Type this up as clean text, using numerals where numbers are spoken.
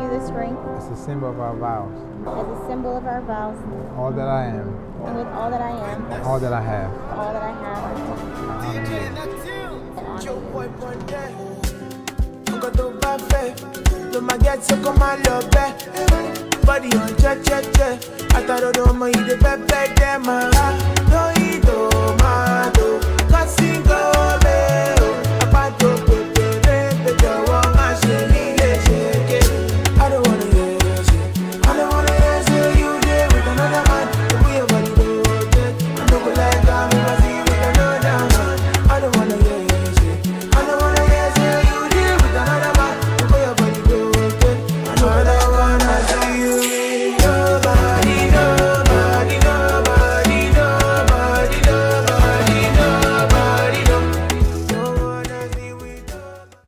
you this ring as a symbol of our vows. as a symbol of our vows, All that I am, and with all that I am, all that I have, all that I have, I honor you. Nǹkan tó bá fẹ́ ló máa jẹ́ tí kò máa lọ bẹ́. Body on jẹ́jẹ́jẹ́, àtàròdò ọmọ ìdè pẹ́pẹ́ dẹ́ máa. Lóyìn tó máa tó.